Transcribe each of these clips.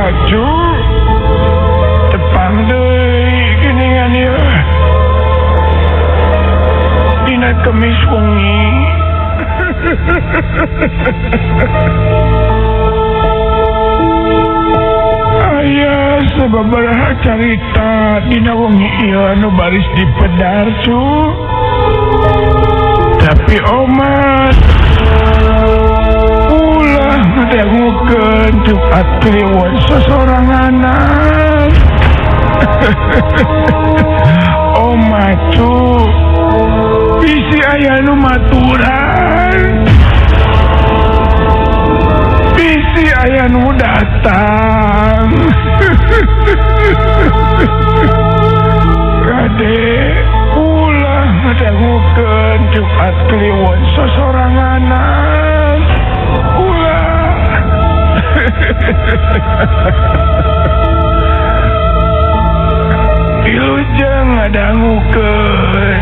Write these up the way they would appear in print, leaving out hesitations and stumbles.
Aju tepang deui geningan ieu dina Kemis wengi. Aya sababaraha carita dina wengi ieu anu baris dipedar cu. Tapi Omas ulah ngadangukeun Jumat Kliwon sosoranganan. Omacu bisi aya nu maturan, bisi aya nu datang. Kade ulah ngadangukeun Jumat Kliwon sosoranganan. Ulah. Wilujeng ngadangukeun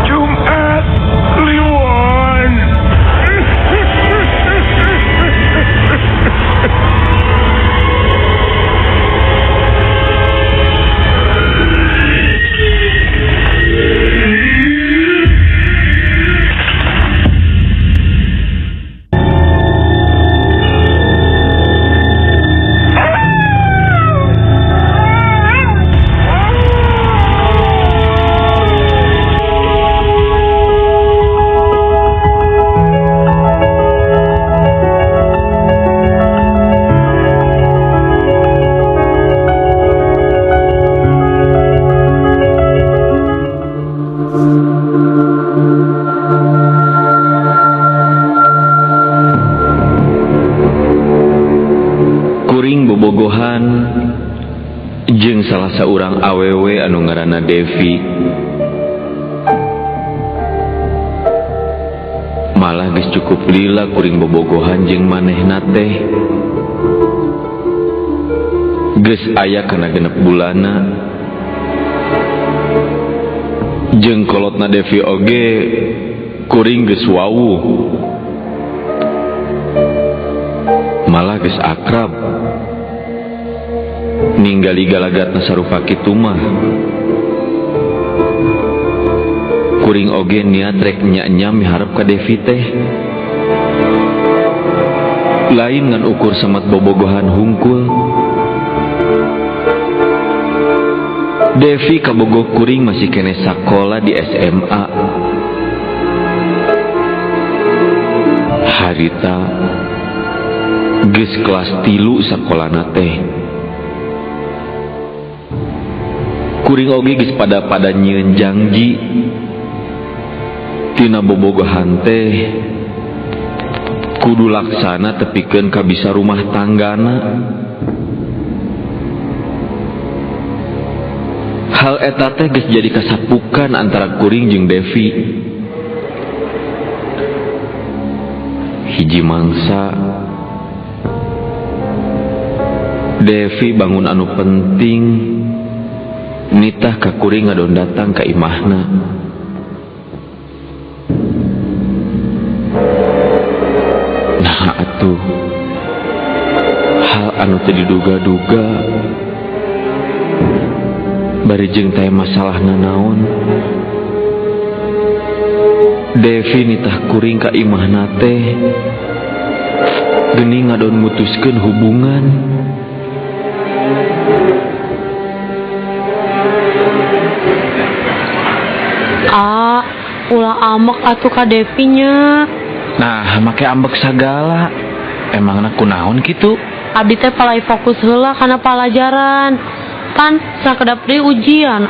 Jumat jeung salah seorang awewe anu ngaranna Devi. Malah geus cukup lila kuring bobogohan jeung manehna teh. Geus aya kana 6 bulana. Jeung kolotna Devi oge kuring geus wawuh. Malah geus akrab. Ninggali galagatna sarupa kitu mah. Kuring oge niat rek nya-nya miharep ka Devi teh. Lain ngan ukur samat bobogohan hungkul. Devi kabogoh kuring masih kene sakola di SMA. Harita geus kelas 3 sakolana teh. Kuring oge geus pada nyieun janji tina bobogohan teh kudu laksana tepikeun ka bisa rumah tanggana. Hal eta teh geus jadi kasapukan antara kuring jeung Devi. Hiji mangsa Devi bangun anu penting nitah ka kuring ngadon datang ka imahna. Nah atuh hal anu teu diduga-duga bari jeung teh masalahna naon. Devi nitah kuring ka imahna teh geuning ngadon mutuskeun hubungan. Ulah ambek atuh ka Devinya. Nah, make ambek sagala. Emangna kunaon kitu? Abdi teh palai fokus heula kana pelajaran. Kan sakedap deui ujian,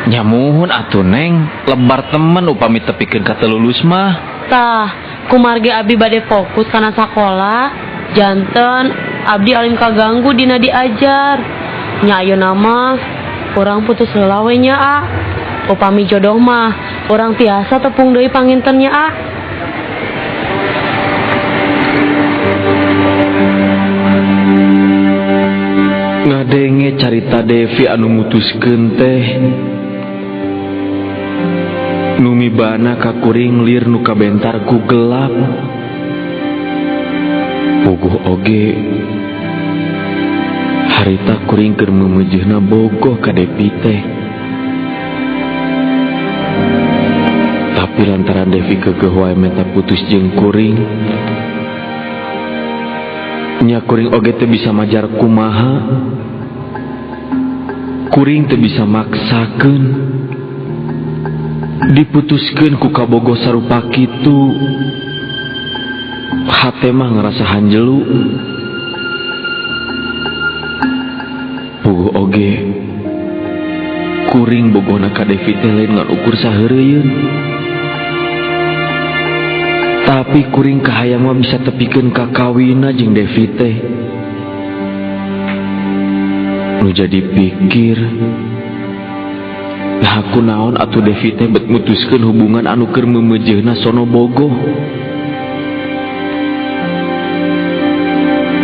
Nyamuhun atuh Neng, lebar temen upami tepikeun ka teu lulus mah. Tah, kumargi abdi bade fokus kana sakola, janten abdi alim kaganggu dina diajar. Nya ayeuna mah urang putus heula we nya, Upami jodoh mah urang tiasa tepung deui pangintennya, Ngadenge carita Devi anu mutuskeun teh nu mibana ka kuring lir nu kabentar ku gelap. Puguh oge harita kuring keur meumeujeuna bogoh ka Devi teh. Tapi lantaran Devi keugeuh wae meta putus jeung kuring, nya kuring oge teu bisa majar kumaha. Kuring teu bisa maksakeun. Diputuskeun ku kabogoh sarupa kitu, hate mah ngerasa hanjelu. Puguh oge kuring bogohna ka Devi teh lain ngan ukur saheureuyeun. Tapi kuring kahayang mah bisa tepikeun ka kawinna jeung Devi teh. Nu jadi pikir, nah kunaon atuh Devi teh bet mutuskeun hubungan anu keur meumeujeuna sono bogoh.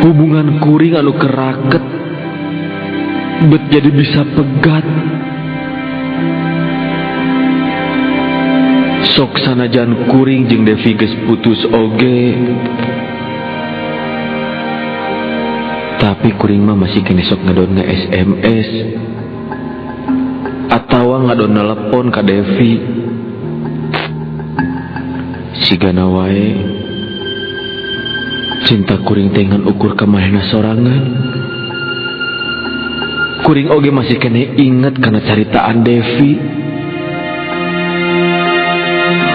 Hubungan kuring anu keur raket bet jadi bisa pegat. Sok sanajan kuring jeung Devi geus putus oge, tapi kuring mah masih kene sok ngadon nge-SMS atawa ngadon nelepon ka Devi. Sigana wae cinta kuring teh ngan ukur ka manehna sorangan. Kuring oge masih kene inget kana caritaan Devi.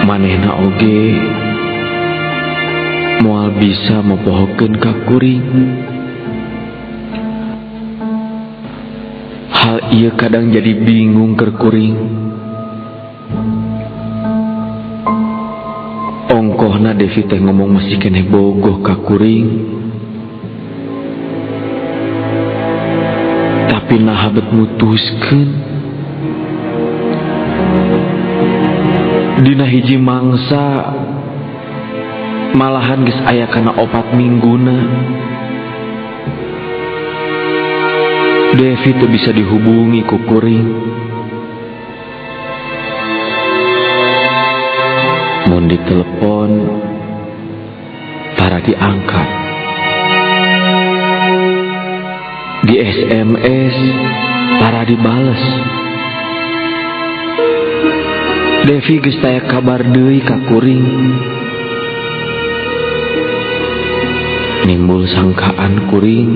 Manehna oge moal bisa mempohokeun ka kuring. Hal ieu kadang jadi bingung keur kuring. Ongkohna Devi teh ngomong masih kene bogoh ka kuring, Tapi naha bet mutuskeun. Dina hiji mangsa malahan geus aya kana 4 mingguna Devi teu bisa dihubungi ku kuring. Mun ditelepon tara diangkat, di SMS tara dibales. Devi geus taya kabar deui ka kuring. Nimbul sangkaan kuring,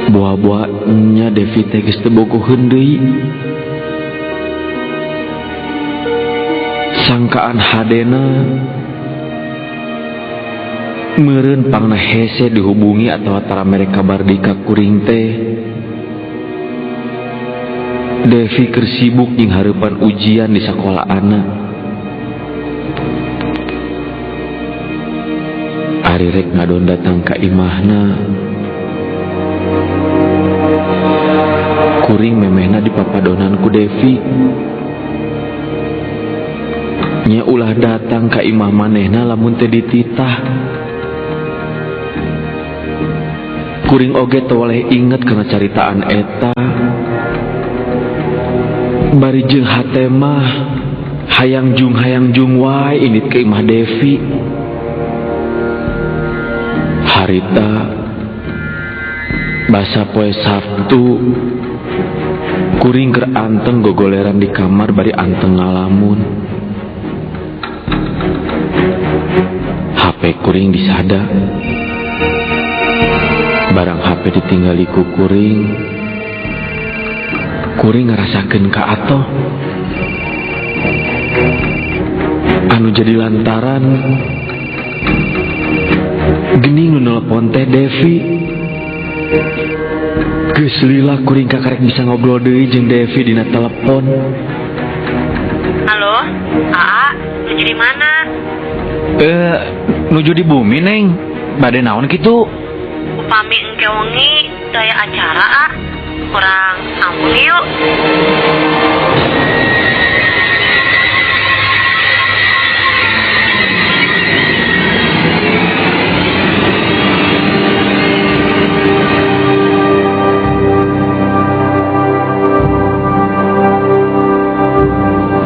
buah-buahnya Devi teh geus teu bogoheun deui. Sangkaan hadena meureun pangna hese dihubungi atau tara mere kabar deui ka kuring teh. Devi keur sibuk jeung hareupan ujian di sakola anak. Ari rek ngadon datang ka imahna, kuring memehna dipapadonan ku Devi. Nya ulah datang ka imah manehna lamun teu dititah. Kuring oge teu waleh inget kana caritaan eta. Bari jeung hate mah hayang jung wae indit ke imah Devi. Harita basa poe Sabtu kuring keur anteng gogoleran di kamar bari anteng ngalamun. HP kuring disada. Barang HP ditinggali ku kuring, kuring ngarasakeun ka atoh. Anu jadi lantaran geuning nu nelpon teh Devi. Geus lila kuring kakarek bisa ngobrol deui jeung Devi dina telepon. Halo, Aa, nuju di mana? Nuju di bumi, Neng. Bade naon kitu? Upami engke wengi daya acara, A. Kurang ampun yuk.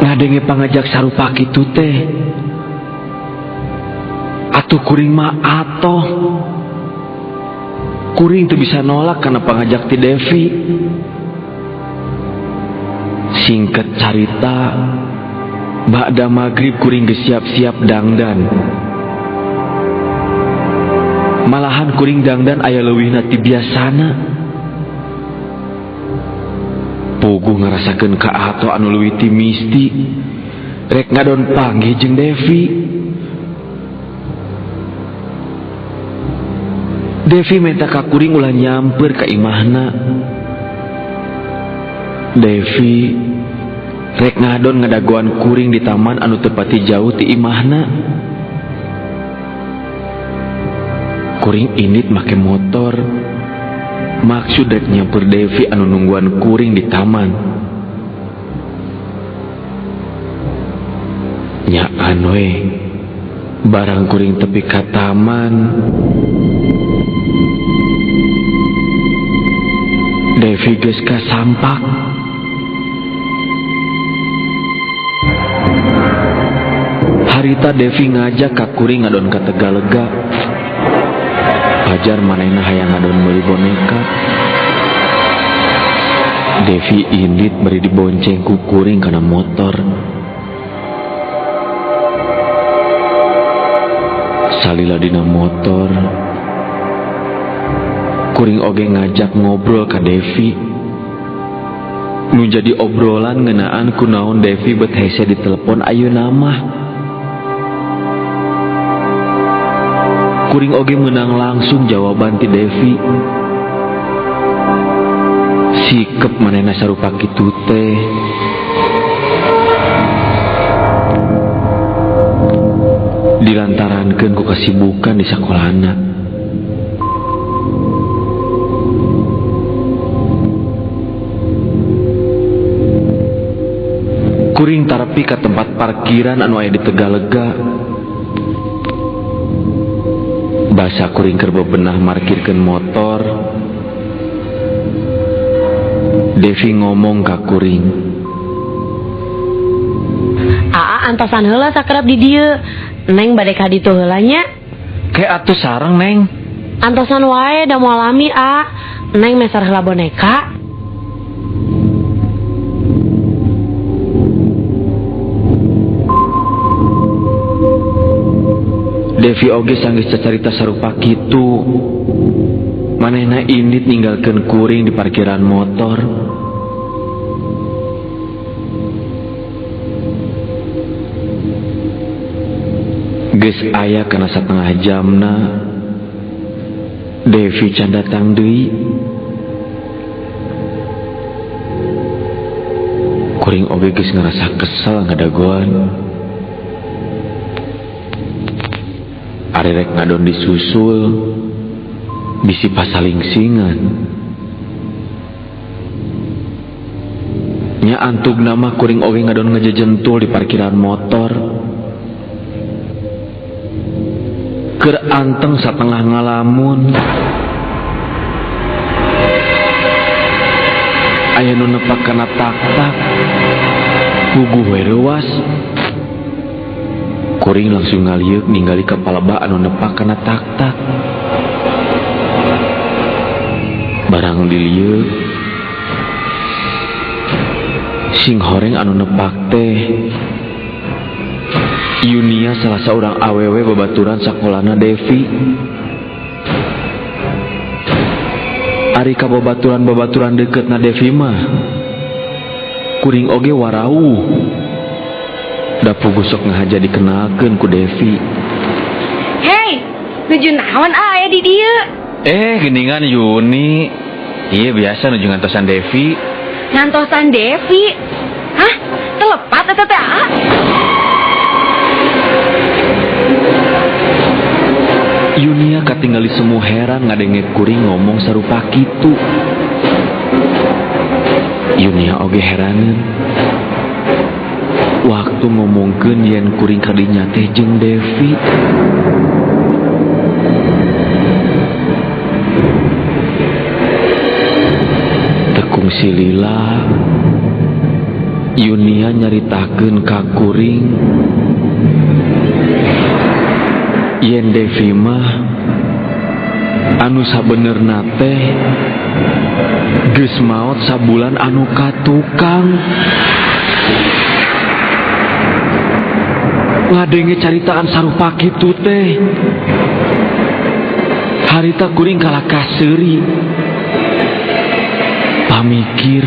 Ngadenge pangajak sarupa kitu teh. Atuh kuring mah atoh. Kuring teu bisa nolak karena pangajak ti Devi. Singkat carita, ba'da magrib kuring geus siap-siap dangdan. Malahan kuring dangdan aya leuwihna ti biasana. Puguh ngarasakeun ka ato anu leuwih ti misti. Rek ngadon panggih jeung Devi. Devi minta ka kuring ulah nyamper ka imahna. Devi rek ngadon ngadagoan kuring di taman anu tepati jauh ti imahna. Kuring indit make motor, maksud rek nyamper Devi anu nungguan kuring di taman. Nyaan we, barang kuring tepi ka taman, Devi geus kasampak. Harita Devi ngajak ka kuring ngadon ka Tegalega. Pajar manehna hayang ngadon meuli boneka. Devi indit bari dibonceng ku kuring kana motor. Salila dina motor, kuring oge ngajak ngobrol ka Devi. Nu jadi obrolan ngeunaan kunaon Devi bet hese di telepon ayeuna mah. Kuring oge meunang langsung jawaban ti Devi. Sikep manehna sarupa kitu teh. Dilantarankeun ku kasibukan di sakolana. Kuring tarepi ke tempat parkiran anu aya di Tegalega. Basa kuring keur bebenah markirkeun motor. Devi ngomong ka kuring, Aa antosan heula sakrab di dieu. Neng bade ka ditu heula nya. Kayak atuh sareng, Neng. Antosan wae da moal lami, A. Neng meser heula boneka. Devi oge sanggis cacarita sarupa kitu. Manehna indit ninggalkeun kuring di parkiran motor. Geus aya kana satengah jamna Devi can datang deui. Kuring oge geus ngarasa kesel ngadagoan. Ari rek ngadon disusul bisi pasalingsingan. Nya antug nama kuring oge ngadon ngejejentul di parkiran motor. Keur anteng satengah ngalamun. Aya nu nepak kana tak-tak. Puguh we reuas. Kuring langsung ngaliuk ningali kapaleba anu nepak kana tak-tak. Barang diliuk sing horeng anu nepak teh Yunia, salah seorang awewe babaturan sakolana Devi. Ari ka babaturan deketna Devi mah kuring oge warau. Da puguh sok ngahaja dikenalkeun ku Devi. Hei, nuju naon aya di dieu? Geningan Yuni. Iya biasa nuju ngantosan Devi. Ngantosan Devi? Hah? Telepat eta teh? Yunia katinggali semu heran ngadenge kuring ngomong sarupa kitu. Yunia oge heraneun. Waktu ngomongkeun yen kuring kadinya teh jeung Devi. Tekung silila Yunia nyaritakeun ka kuring yen Devi mah anu sabenerna teh geus maot sabulan anu ka tukang. Ngadenge caritaan sarupa kitu teh harita kuring kalaka seuri. Pamikir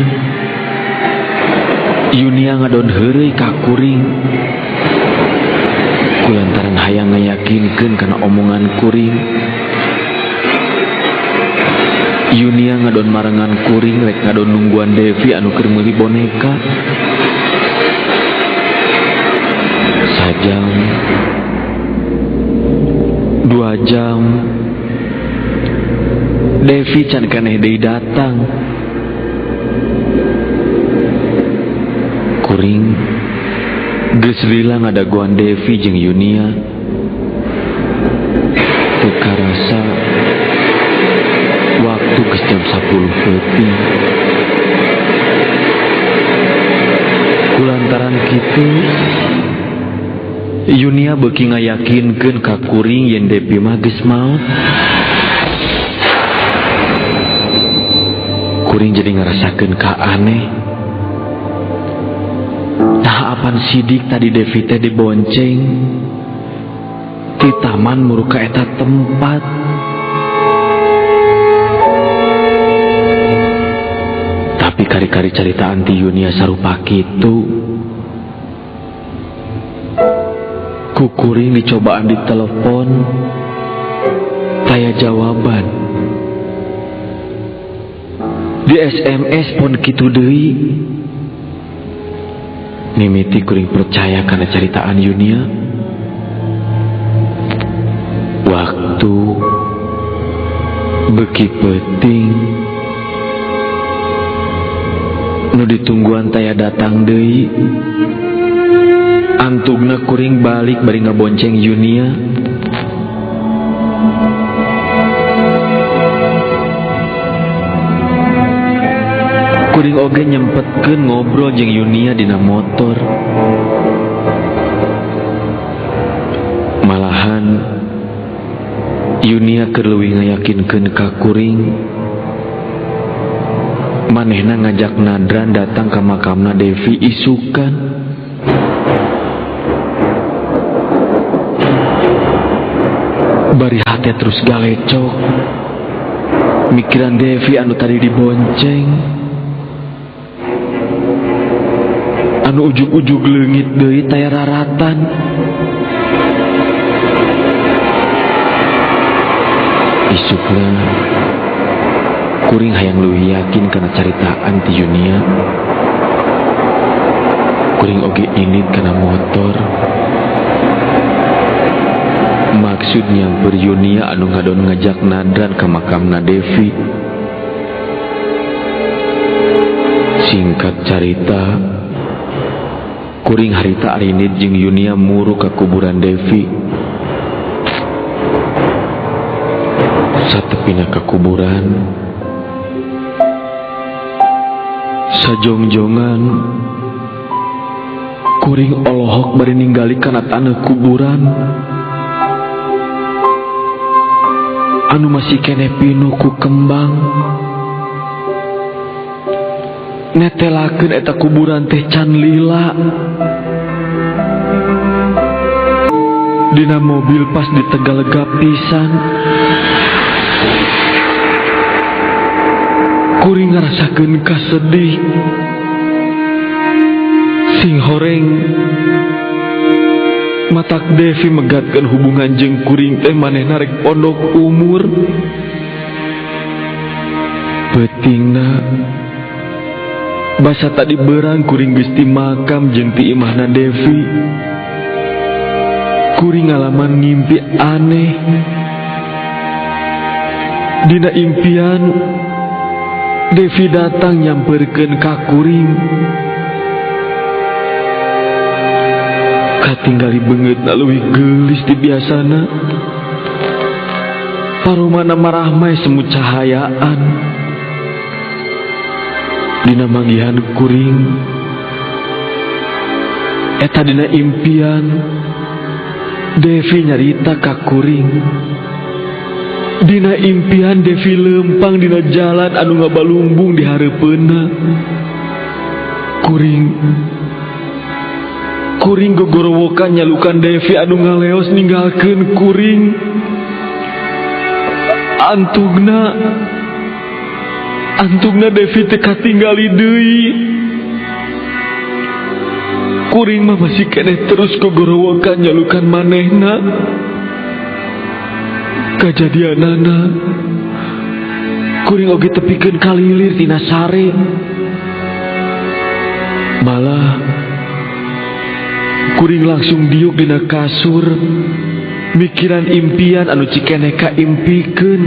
Yunia ngadon heureuy ka kuring kulantaran hayang ngayakinkeun kana omongan kuring. Yunia ngadon marengan kuring rek ngadon nungguan Devi anu keur meuli boneka. Sajam 2 jam Devi can keneh deui datang. Kuring geus lila ngadaguan Devi jeung Yunia. Teu karasa waktu geus jam 10 leutik. Kulantaran kitu Yunia beuki ngayakinkeun ka kuring yen Devi mah geus maot. Kuring jadi ngarasakeun ka aneh. Tah apan sidik tadi Devi teh dibonceng di taman muruka eta tempat. Tapi kari-kari caritaan ti Yunia sarupa kitu. Kukuring dicobaan di telepon taya jawaban. Di SMS pun kitu deui. Mimiti kuring percaya karena ceritaan Yunia. Waktu beki penting nu ditungguan taya datang deui. Antugna kuring balik bari ngabonceng Yunia. Kuring oge nyempetkeun ngobrol jeung Yunia dina motor. Malahan Yunia keur leuwih ngayakinkeun ka kuring manehna ngajak Nadran datang ka makamna Devi isukan. Bari hate terus galecok mikiran Devi anu tadi dibonceng, anu ujug-ujug leungit deui taya raratan. Isukna kuring hayang leuwih yakin kana caritaan ti Yunia. Kuring oge init kana motor. Maksud nyamper Yunia anu ngadon ngajak Nadran ka makamna Devi. Singkat carita, kuring harita arinit jeung Yunia muru ka kuburan Devi. Satepina ka kuburan, sajongjongan kuring olohok bari ninggali kana taneuh kuburan anu masih kene pinuh ku kembang. Netelakeun eta kuburan teh can lila. Dina mobil pas ditegalegap pisan, kuring ngarasakeun kasedih. Sing horeng matak Devi megatkeun hubungan jeung kuring teh manehna rek pondok umur. Peutingna basa tadi beurang kuring geus ti makam jeung ti imahna Devi. Kuring ngalaman ngimpi aneh. Dina impian Devi datang nyamperkeun ka kuring. Katinggali beungeutna leuwih geulis ti biasana. Paromana marah mah semu cahayaan. Dina manggihan kuring eta dina impian Devi nyarita ka kuring. Dina impian Devi lempang dina jalan anu ngabalumbung di hareupeunna. Kuring gogorowokan nyalukan Devi anu ngaleos ninggalkeun kuring. Antugna Devi teu katinggali deui. Kuring mah masih keneh terus gogorowokan nyalukan manehna. Kajadianana kuring oge tepikeun kalilir tina sare. Malah kuring langsung diuk dina kasur mikiran impian anu cikeneh kaimpikeun.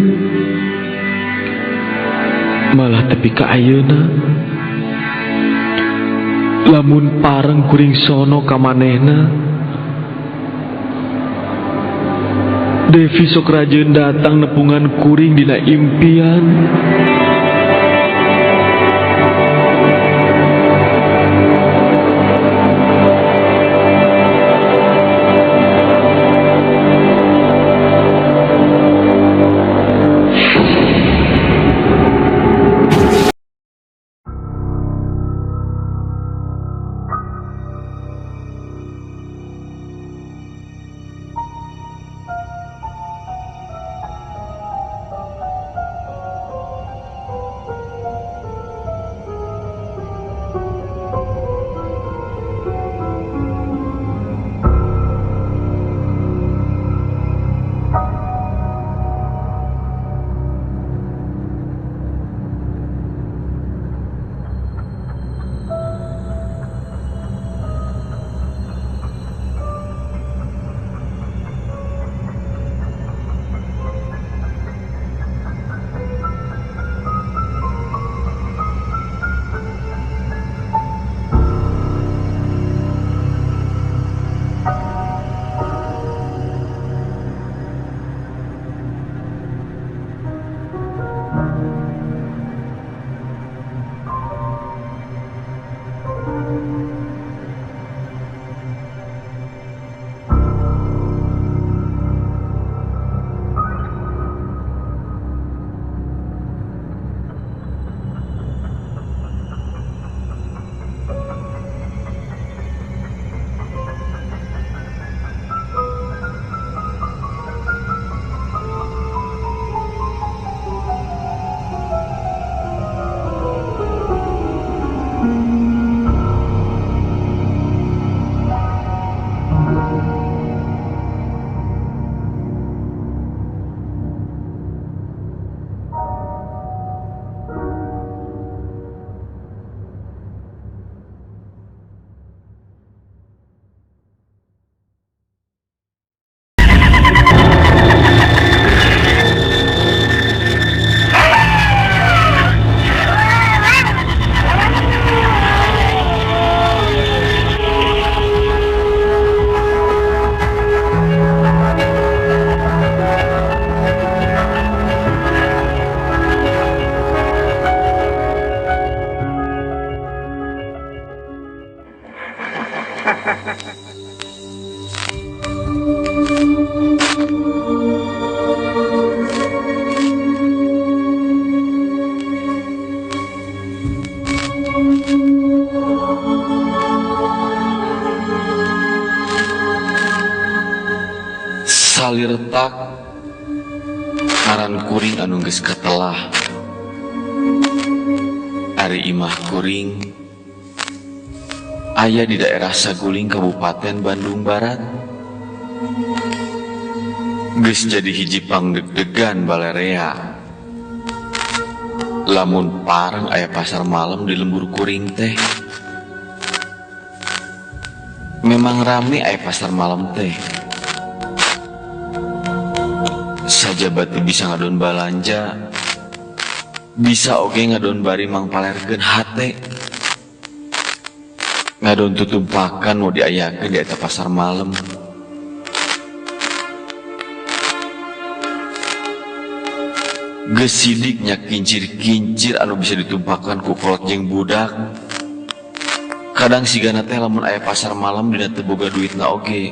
Malah tepi ka ayeuna lamun pareng kuring sono ka manehna, Devi sok rajeun datang nepungan kuring dina impian. salirtak ngaran kuring anu geus katelah. Ari imah kuring aya di daerah Saguling, Kabupaten Bandung Barat. Geus jadi hiji pangdeg-degan balarea. Lamun pareng aya pasar malam di lembur kuring teh. Memang rame aya pasar malam teh. Sajabat bisa ngadon balanja, bisa oge ngadon bari mangpalerkeun hate, ngadon tutumpakan mau diayakeun di eta pasar malam. Geus sidik nya kincir-kincir anu bisa ditumpakan ku kolot jeung budak. Kadang sigana teh lamun aya pasar malam dina teu boga duitna oge,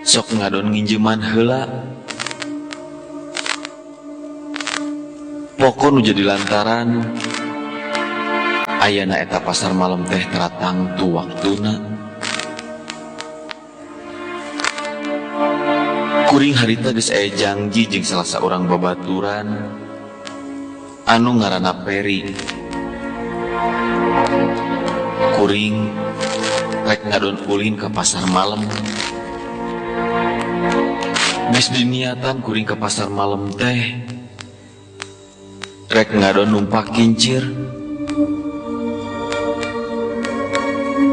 sok ngadon nginjeman heula. Pokok nu jadi lantaran ayana eta pasar malam teh teratangtu waktuna. Kuring harita geus aya janji jeung salah saurang babaturan anu ngaranna Peri. Kuring rek ngadon ulin ke pasar malam. Geus diniatan kuring ke pasar malam teh rek ngadon numpak kincir.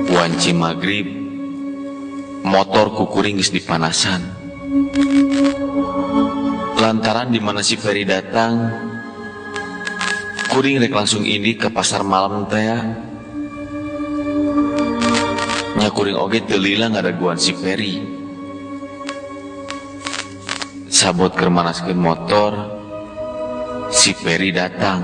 Wanci magrib motor ku kuring geus dipanasan. Lantaran di mana si Peri datang, kuring rek langsung ini ke pasar malam teh. Nya kuring oge teu lila ngadaguan si Peri. Sabot keur manaskeun motor, si Peri datang.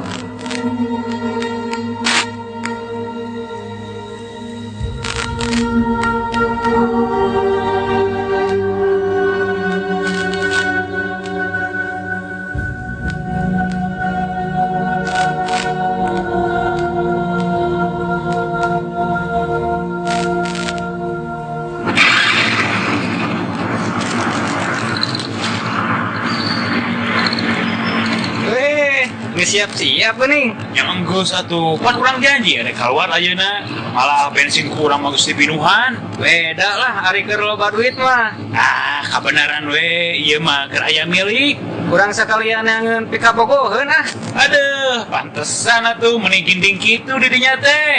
Siap-siap nih. Yang enggeus satu pan kurang janji ada keluar ayeuna malah bensin kurang bagus dipinuhan. Beda lah ari keur loba duit mah. Ah, kabenaran we ieu mah keur aya milik. Kurang sakalian nangeun pika bogoheun ah. Aduh, pantesan atuh meni ginding kitu di dinya teh.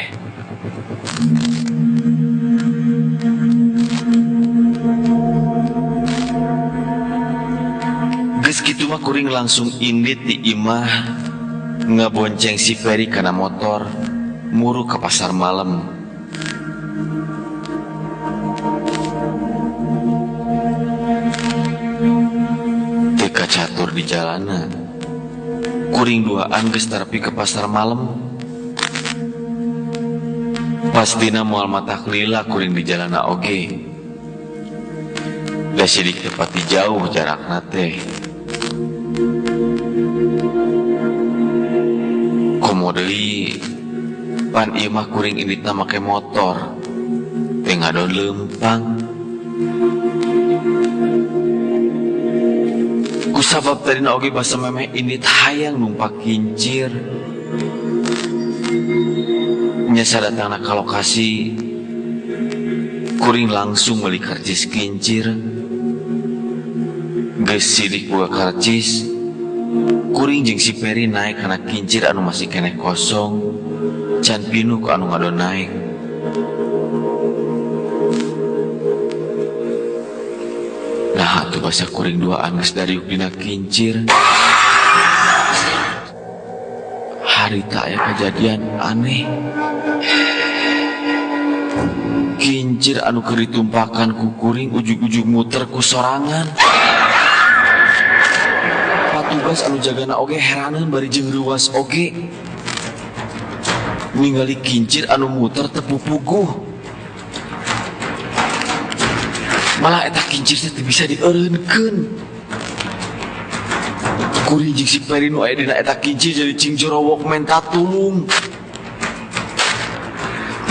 Geus kitu mah kuring langsung indit di imah ngabonceng si Peri kana motor muru ke pasar malam. Teka catur di jalanan, kuring duaan geus tarpi ke pasar malam. Pastina moal matak lila kuring di jalana oge. Da sidik tepati jauh jarakna teh. Komodei pan ieu mah kuring inditna make motor teh ngadon leumpang. Kusabab tadina oge basa memeh indit hayang numpak kincir. Nya sadatangna ka lokasi kuring langsung meuli karcis kincir. Geus sidik boga karcis, kuring jeung si Peri naik kana kincir anu masih keneh kosong, can pinuh ku anu ngadon naik. Nah atuh basa kuring duaan geus dariuk dina kincir. Harita aya kejadian aneh. Kincir anu keur ditumpakan ku kuring ujug-ujug muter ku sorangan. Tugas anu jagana oge heraneun bari jeung ruas oge. Ningali kincir anu muter teu pupuguh. Malah eta kincir teh bisa dieureunkeun. Kuring jeung si Peri nu aya dina eta kincir jadi cing jorowok menta tulung.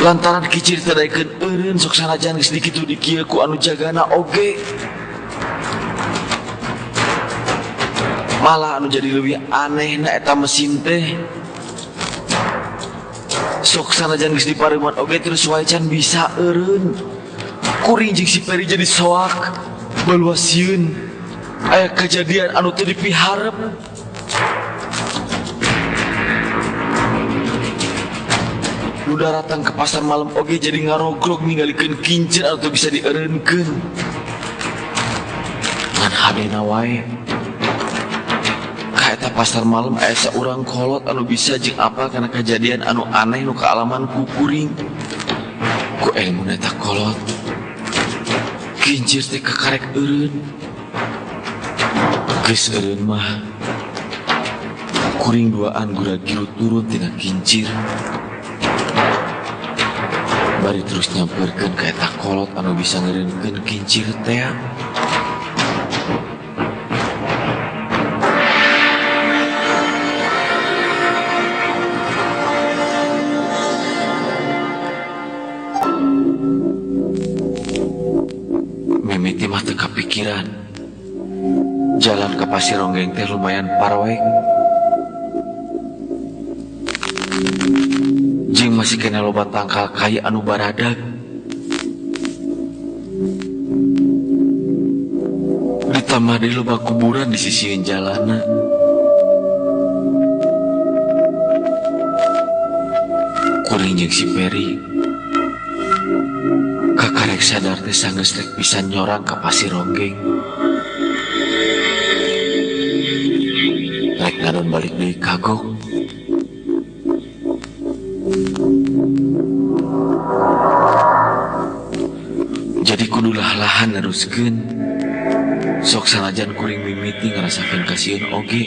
Lantaran kincir teh daekeun eureun sok sanajan geus dikitu di kieu ku anu jagana oge. Malah anu jadi lebih aneh na eta mesin teh. Sok sanajan geus dipareman oge terus wae can bisa eureun. Kuring jeung si Peri jadi soak baluasieun aya kejadian anu teu dipiharep. Udah datang ke pasar malam oge jadi ngarogrog ninggalikeun kincir anu teu bisa dieureunkeun. Ngan hadena wae ka eta pasar malam aya saurang kolot anu bisa jeung apal kana kejadian anu aneh nu kaalaman ku kuring. Ku ilmu eta kolot kincir teh kakarek eureun. Geus eureun mah kuring duaan gura gilu turun tina kincir. Bari terus nyamperkeun ka eta kolot anu bisa ngeureunkeun kincir teh. Mimiti mah teu kapikiran jalan ke Pasironggeng teh lumayan parwek. Jeung masih kena loba tangkal kai anu baradag. Ditambah deui loba kuburan di sisieun jalanna. Kuring jeung si Peri kakarek sadar teh sanggeus rek pisan nyorang ka Pasironggeng. Rek ngadon balik deui kagok. Jadi kudulah lahan neruskeun. Sok sanajan kuring mimiti ngarasakeun kasieun oge.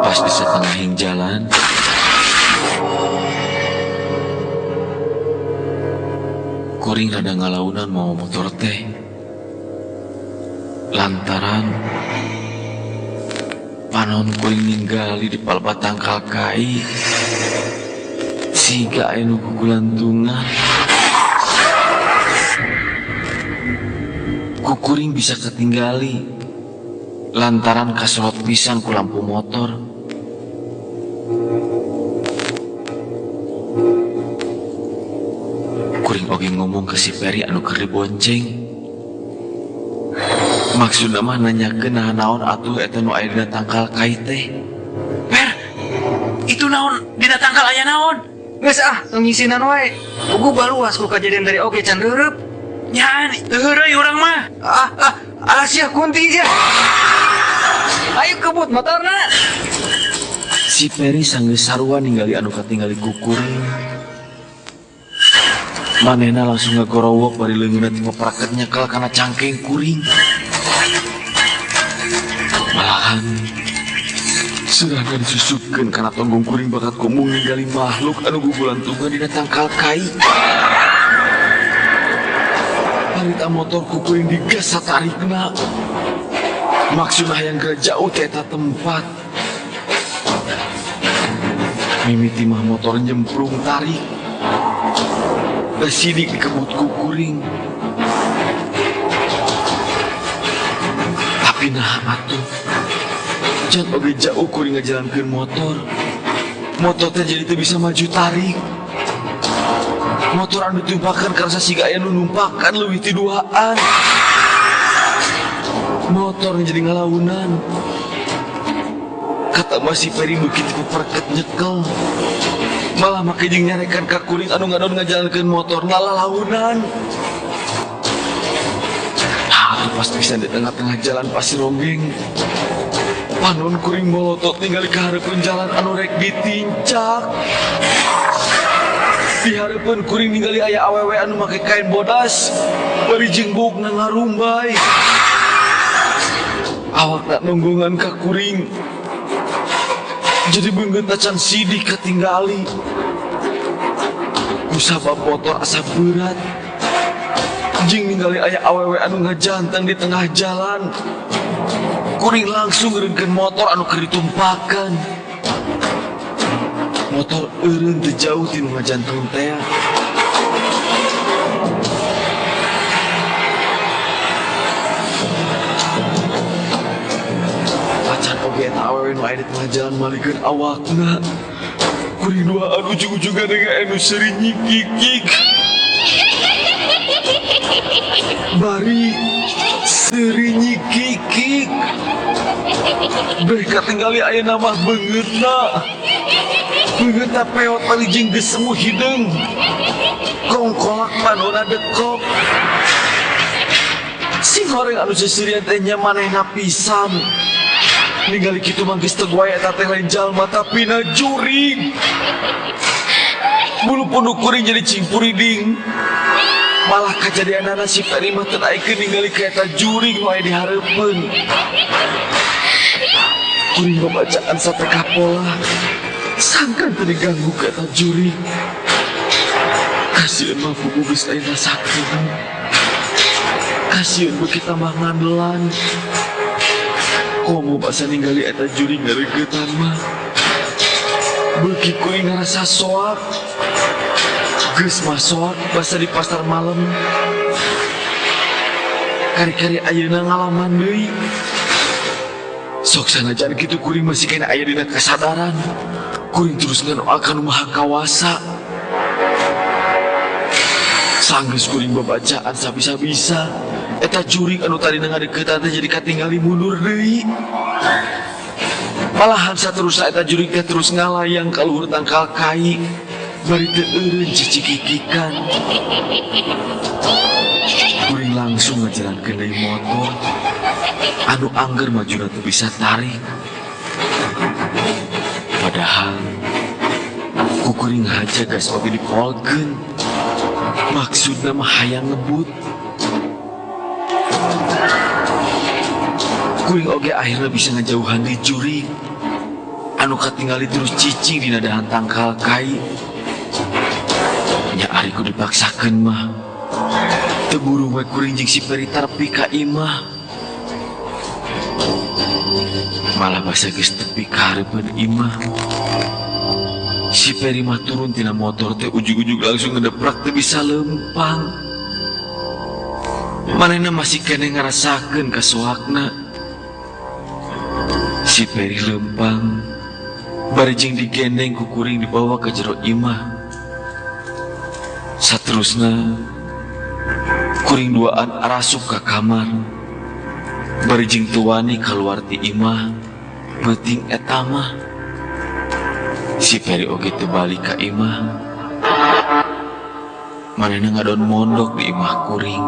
Pas di satengahing jalan kuring rada ngalaunan mau motor teh. Lantaran panon kuring ninggali di palebah tangkal kai. Siga aya nu kukulantungan. Kukuring bisa ketinggali lantaran kasolot pisan ku lampu motor. Kuring oge ngomong ke si Peri anu keur dibonceng. Maksudna mah nanyakeun naon atuh eta nu aya dina tangkal kai teh. Per, itu naon dina tangkal aya naon? Geus tong ngisinan wae. Ugu baluas ku kejadian dari oge can reureup. Nyaan, teu heureuy urang mah. Sia kunti sia. Ayo kebut motorna. Si Peri sanggeus sarua ningali anu katingali ku kuring. Manehna langsung ngagorowok bari leungeunna ti maparaket nyekel kana cangkeng kuring. Malahan sudah gak disusupkeun kana tonggong kuring bakat komo ninggali makhluk anu gugulantungan dina tangkal kai. Harita motor ku kuring digas satarikna. Maksudna hayang geura jauh ti eta tempat. Mimiti mah motor nyemplung tarik. Da sidik dikebut ku kuring. Tapi nah atuh jan oge jauh kuring ngajalankeun motor. Motor teh jadi teu bisa maju tarik. Motor anu ditumpakan karena siga aya nu numpakan leuwih ti duaan. Motor jadi ngalaunan. Kata masih Peri bukit perket nyekel. Malah make jeung nyarekan ka kuring anu ngadon ngajalankeun motor ngalalaunan. Pas bisa di tengah-tengah jalan Pasironggeng, panon kuring molotot ningali ka hareupeun jalan anu rek ditincak. Di hareupeun kuring ningali aya awewe anu make kain bodas bari jengbokna ngarumbay. Awakna nonggongan ka kuring. Jadi beungeut acan sidik katinggali. Kusabab motor asa berat. Jing ningali aya awewe anu ngajantang di tengah jalan. Kuring langsung ngeureunkeun motor anu keur ditumpakan. Motor eureun teu jauh ti nu ngajantang teh. oge eta awewe nu aya di tengah jalan malikeun awakna. Kuring duaan ujung-ujungna dengan anu seri nyikik. Bari seri nyikik. Beh katinggali aya nama beungeutna. Beungeutna peot palijing geus semu hideung. Kongkolak panona dekok. Si goreng anu sesirian teh nya manehna pisan. Ningali kitu mah geus teu guaya eta teh lain jalma tapi na jurig. Bulu punduk kuring jadi cingpuriding. Malah kajadianana si Peri mah teu aikeun ningali ka eta jurig nu aya di hareupeun. Kuring babacaan sateka pola. Sangkan teu diganggu ka eta jurig. Kasieun mah buku geus aya rasakeun. Kasieun beuki tambah ngandelan. Komo basa ningali eta jurig ngareugeutan mah. Beuki kuring ngarasa soak. Geus mah soak basa di pasar malam. Kari-kari ayeuna ngalaman deui. Sok sanajan kitu kuring masih kena aya dina kasadaran. Kuring terus nganoakeun Maha Kawasa. Sanggeus kuring babacaan sabisa-bisa. Eta jurig anu tadi ngadeuketan teh jadi katingali mundur deui. Malahan saterusna eta jurig teh terus ngalayang ka luhur tangkal kai. Bari teu eureun cicikikikan. Kuring langsung ngajalankeun deui motor. Anu angger majuna teu bisa tarik. Padahal ku kuring haja gas oge dipolkeun. Maksudna mah hayang ngebut. Kuring oge akhirnya bisa ngejauhan di jurig. Anu katingali terus cicing dina dahan tangkal kai. Nya ari ku dipaksakeun mah. Teu burung we kuring jeung si Peri tarpi ka imah. Malah basa geus tepi ka hareupeun imah. Si Peri mah turun tina motor teh ujug-ujug langsung ngedeprak teu bisa lempang. Manehna masih kene ngarasakeun kasoakna. Si Peri lempang, bari jeung digendeng ku kuring dibawa ke jero imah. Saterusna, kuring duaan arasup ka kamar. Bari jeung teu wani kaluar ti imah, penting eta mah. Si Peri oge teu balik ka imah. Manehna ngadon mondok di imah kuring.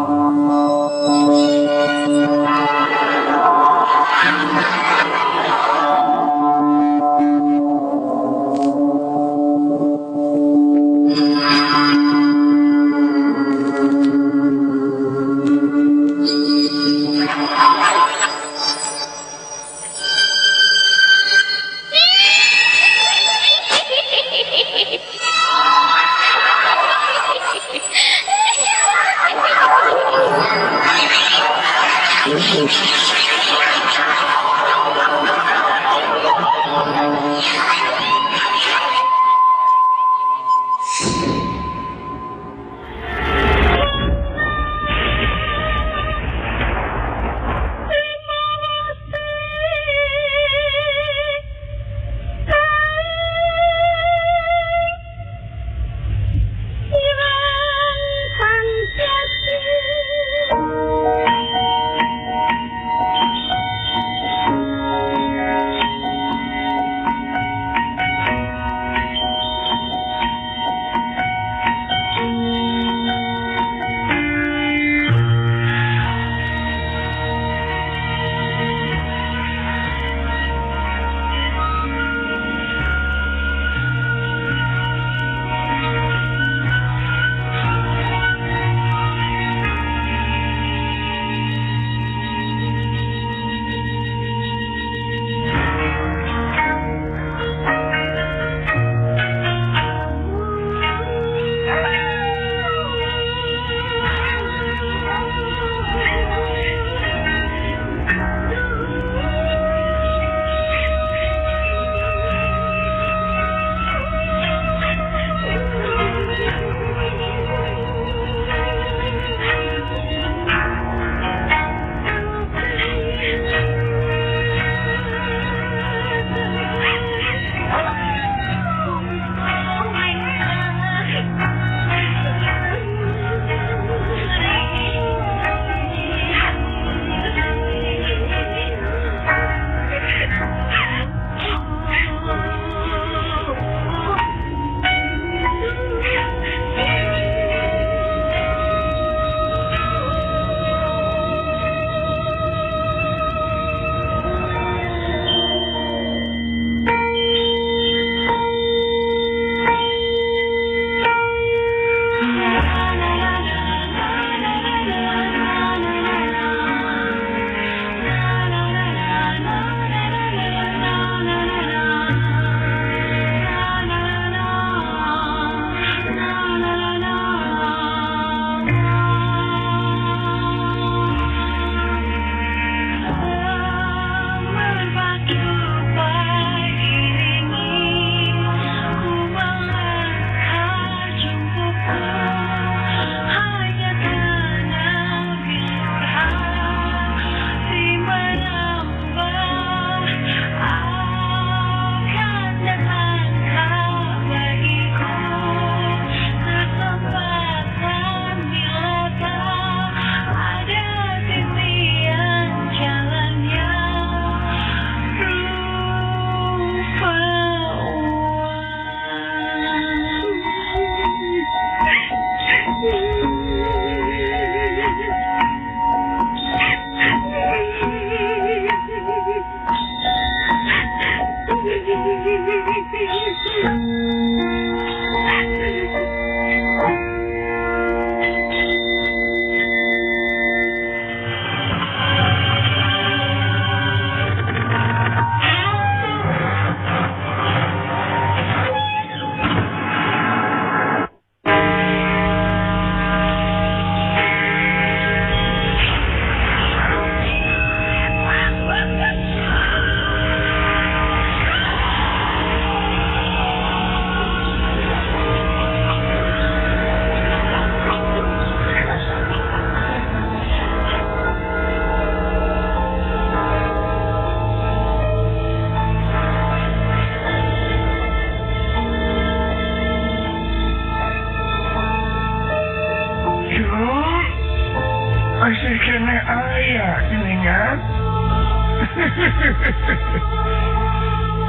Masih kena ayah keningat.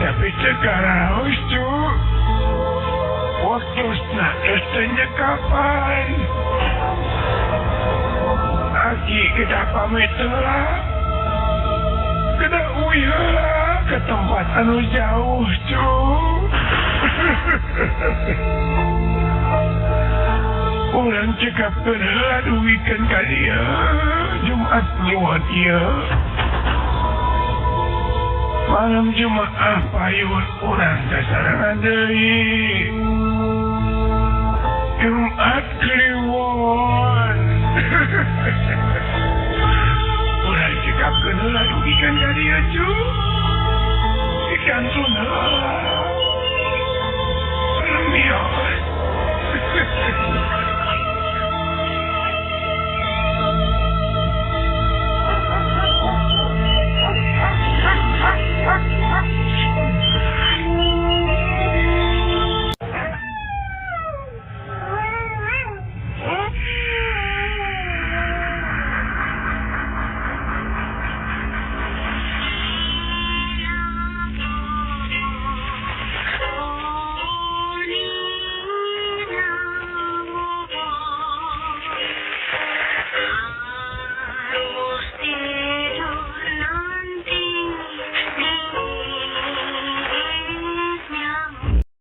Tapi sekarang itu waktu nak tanya kapan. Aki kita pamit lah. Kita uyalah ke tempat anu jauh tu. Orang cakap pernah duikan kalian Jumat lewat dia. Malam Jumaat payun orang dasaran deui. Jumat kliwon. Orang cakap pernah duikan kalian tu.